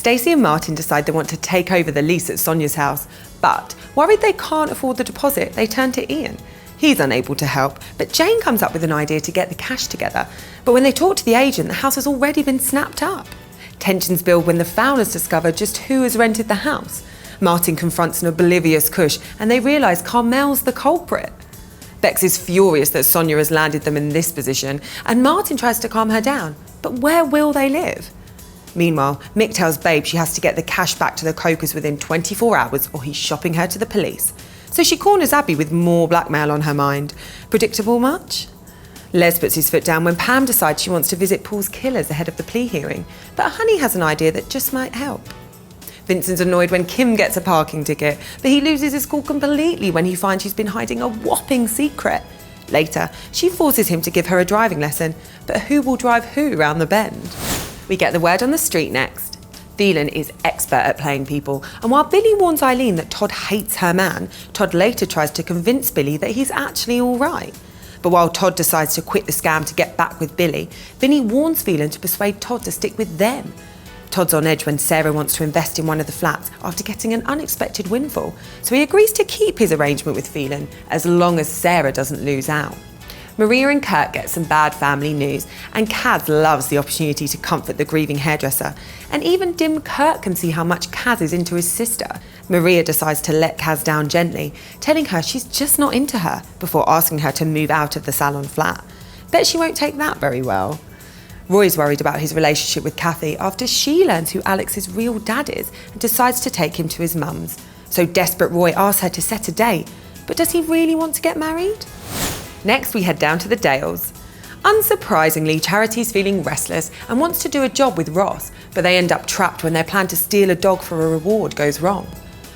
Stacey and Martin decide they want to take over the lease at Sonia's house, but worried they can't afford the deposit, they turn to Ian. He's unable to help, but Jane comes up with an idea to get the cash together. But when they talk to the agent, the house has already been snapped up. Tensions build when the Fowlers discover just who has rented the house. Martin confronts an oblivious Cush, and they realise Carmel's the culprit. Bex is furious that Sonia has landed them in this position, and Martin tries to calm her down. But where will they live? Meanwhile, Mick tells Babe she has to get the cash back to the Cokers within 24 hours or he's shopping her to the police. So she corners Abby with more blackmail on her mind. Predictable much? Les puts his foot down when Pam decides she wants to visit Paul's killers ahead of the plea hearing, but Honey has an idea that just might help. Vincent's annoyed when Kim gets a parking ticket, but he loses his cool completely when he finds she's been hiding a whopping secret. Later, she forces him to give her a driving lesson, but who will drive who round the bend? We get the word on the street next. Phelan is expert at playing people, and while Billy warns Eileen that Todd hates her man, Todd later tries to convince Billy that he's actually all right. But while Todd decides to quit the scam to get back with Billy, Vinny warns Phelan to persuade Todd to stick with them. Todd's on edge when Sarah wants to invest in one of the flats after getting an unexpected windfall, so he agrees to keep his arrangement with Phelan as long as Sarah doesn't lose out. Maria and Kurt get some bad family news, and Kaz loves the opportunity to comfort the grieving hairdresser. And even dim Kurt can see how much Kaz is into his sister. Maria decides to let Kaz down gently, telling her she's just not into her, before asking her to move out of the salon flat. Bet she won't take that very well. Roy's worried about his relationship with Kathy after she learns who Alex's real dad is and decides to take him to his mum's. So desperate Roy asks her to set a date, but does he really want to get married? Next, we head down to the Dales. Unsurprisingly, Charity's feeling restless and wants to do a job with Ross, but they end up trapped when their plan to steal a dog for a reward goes wrong.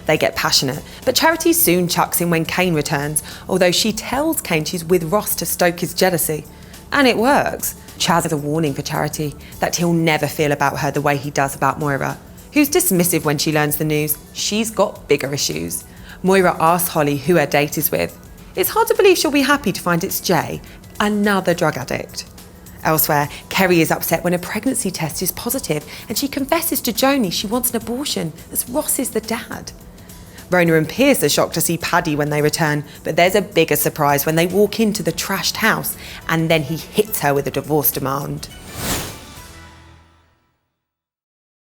They get passionate, but Charity soon chucks in when Kane returns, although she tells Kane she's with Ross to stoke his jealousy. And it works. Chaz has a warning for Charity, that he'll never feel about her the way he does about Moira, who's dismissive when she learns the news. She's got bigger issues. Moira asks Holly who her date is with. It's hard to believe she'll be happy to find it's Jay, another drug addict. Elsewhere, Kerry is upset when a pregnancy test is positive and she confesses to Joni she wants an abortion as Ross is the dad. Rona and Pierce are shocked to see Paddy when they return, but there's a bigger surprise when they walk into the trashed house and then he hits her with a divorce demand.